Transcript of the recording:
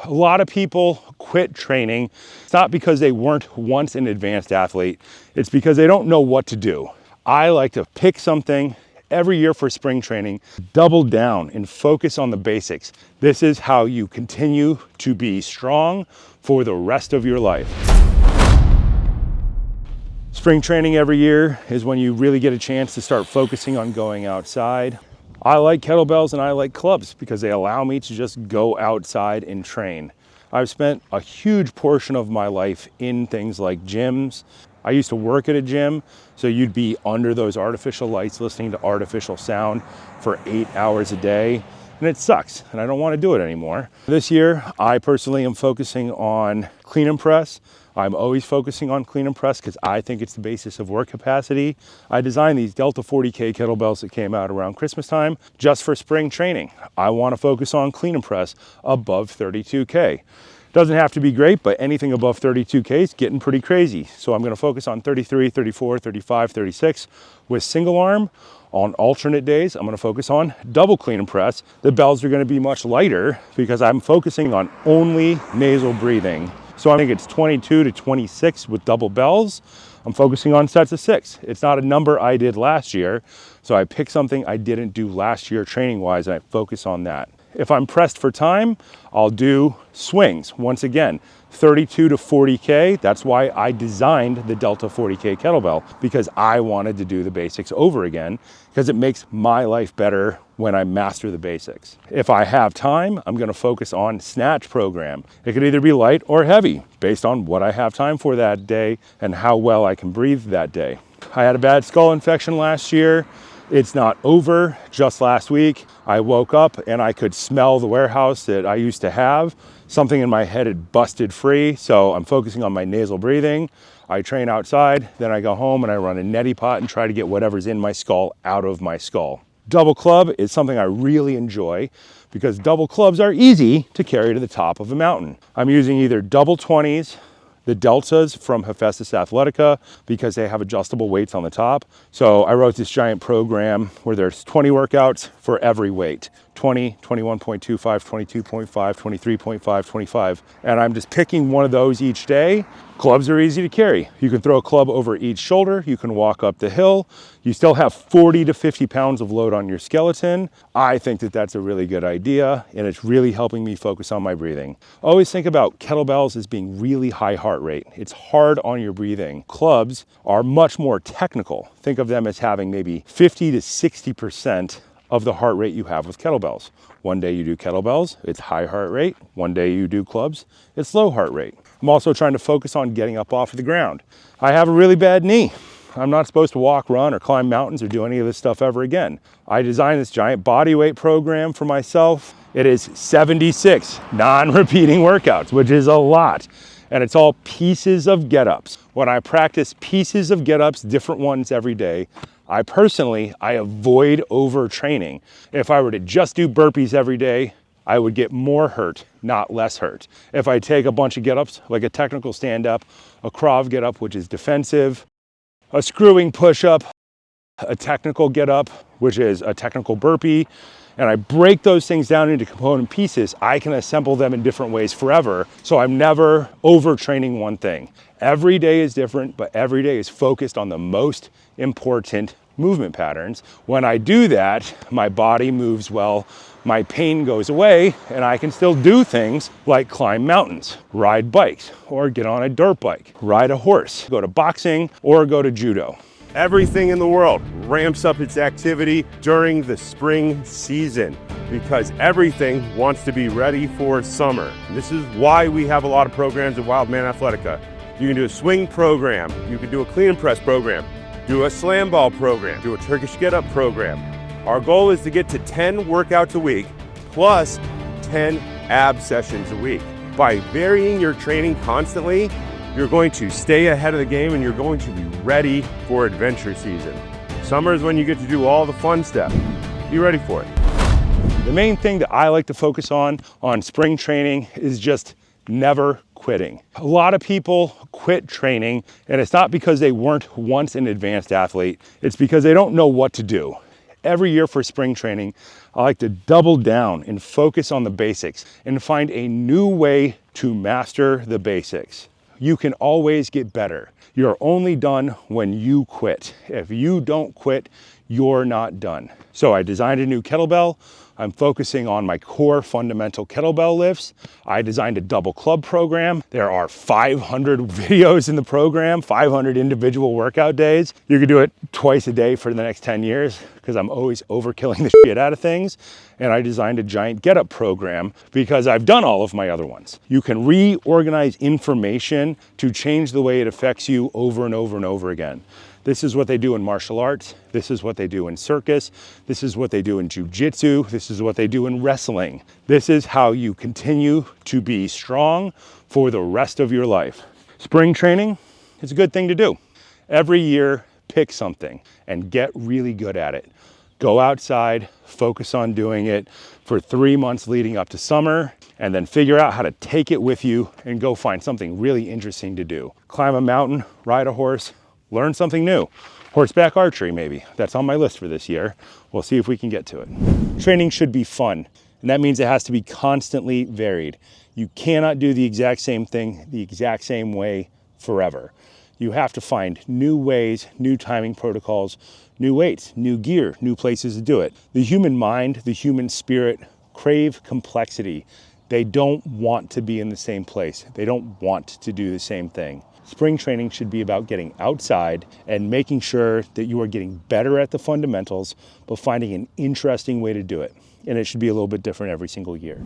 A lot of people quit training. It's not because they weren't once an advanced athlete. It's because they don't know what to do. I like to pick something every year for spring training, double down and focus on the basics. This is how you continue to be strong for the rest of your life. Spring training every year is when you really get a chance to start focusing on going outside. I like kettlebells and I like clubs because they allow me to just go outside and train. I've spent a huge portion of my life in things like gyms. I used to work at a gym, so you'd be under those artificial lights listening to artificial sound for 8 hours a day, and it sucks, and I don't want to do it anymore. This year, I personally am focusing on clean and press. I'm always focusing on clean and press because I think it's the basis of work capacity. I designed these Delta 40K kettlebells that came out around Christmas time just for spring training. I want to focus on clean and press above 32K. Doesn't have to be great, but anything above 32K is getting pretty crazy. So I'm going to focus on 33, 34, 35, 36 with single arm. On alternate days, I'm going to focus on double clean and press. The bells are going to be much lighter because I'm focusing on only nasal breathing. So I think it's 22 to 26 with double bells. I'm focusing on sets of 6. It's not a number I did last year. So I pick something I didn't do last year training wise and I focus on that. If I'm pressed for time, I'll do swings. Once again, 32 to 40K. That's why I designed the Delta 40K kettlebell, because I wanted to do the basics over again because it makes my life better when I master the basics. If I have time, I'm going to focus on snatch program. It could either be light or heavy based on what I have time for that day and how well I can breathe that day. I had a bad skull infection last year. It's not over. Just last week, I woke up and I could smell the warehouse that I used to have. Something in my head had busted free, so I'm focusing on my nasal breathing. I train outside, then I go home and I run a neti pot and try to get whatever's in my skull out of my skull. Double club is something I really enjoy because double clubs are easy to carry to the top of a mountain. I'm using either double 20s, the deltas from Hephaestus Athletica, because they have adjustable weights on the top. So I wrote this giant program where there's 20 workouts for every weight. 20, 21.25, 22.5, 23.5, 25. And I'm just picking one of those each day. Clubs are easy to carry. You can throw a club over each shoulder. You can walk up the hill. You still have 40 to 50 pounds of load on your skeleton. I think that that's a really good idea, and it's really helping me focus on my breathing. Always think about kettlebells as being really high heart rate. It's hard on your breathing. Clubs are much more technical. Think of them as having maybe 50 to 60% of the heart rate you have with kettlebells. One day you do kettlebells, it's high heart rate. One day you do clubs, it's low heart rate. I'm also trying to focus on getting up off of the ground. I have a really bad knee. I'm not supposed to walk, run, or climb mountains or do any of this stuff ever again. I designed this giant body weight program for myself. It is 76 non-repeating workouts, which is a lot. And it's all pieces of get-ups. When I practice pieces of get-ups, different ones every day, I avoid overtraining. If I were to just do burpees every day, I would get more hurt, not less hurt. If I take a bunch of get-ups, like a technical stand-up, a Krav get-up, which is defensive, a screwing push-up, a technical get-up, which is a technical burpee, and I break those things down into component pieces, I can assemble them in different ways forever. So I'm never overtraining one thing. Every day is different, but every day is focused on the most important movement patterns. When I do that, my body moves well, my pain goes away, and I can still do things like climb mountains, ride bikes, or get on a dirt bike, ride a horse, go to boxing, or go to judo. Everything in the world ramps up its activity during the spring season because everything wants to be ready for summer. This is why we have a lot of programs at Wildman Athletica. You can do a swing program, you can do a clean and press program, do a slam ball program, do a Turkish get up program. Our goal is to get to 10 workouts a week plus 10 ab sessions a week. By varying your training constantly, you're going to stay ahead of the game and you're going to be ready for adventure season. Summer is when you get to do all the fun stuff. Be ready for it. The main thing that I like to focus on spring training is just never quitting. A lot of people quit training, and it's not because they weren't once an advanced athlete. It's because they don't know what to do. Every year for spring training, I like to double down and focus on the basics and find a new way to master the basics. You can always get better. You're only done when you quit. If you don't quit, you're not done. So I designed a new kettlebell. I'm focusing on my core fundamental kettlebell lifts. I designed a double club program. There are 500 videos in the program, 500 individual workout days. You could do it twice a day for the next 10 years because I'm always overkilling the shit out of things. And I designed a giant get up program because I've done all of my other ones. You can reorganize information to change the way it affects you over and over and over again. This is what they do in martial arts. This is what they do in circus. This is what they do in jiu-jitsu. This is what they do in wrestling. This is how you continue to be strong for the rest of your life. Spring training is a good thing to do. Every year, pick something and get really good at it. Go outside, focus on doing it for 3 months leading up to summer, and then figure out how to take it with you and go find something really interesting to do. Climb a mountain, ride a horse, learn something new. Horseback archery, maybe. That's on my list for this year. We'll see if we can get to it. Training should be fun, and that means it has to be constantly varied. You cannot do the exact same thing the exact same way forever. You have to find new ways, new timing protocols, new weights, new gear, new places to do it. The human mind, the human spirit crave complexity. They don't want to be in the same place. They don't want to do the same thing. Spring training should be about getting outside and making sure that you are getting better at the fundamentals, but finding an interesting way to do it. And it should be a little bit different every single year.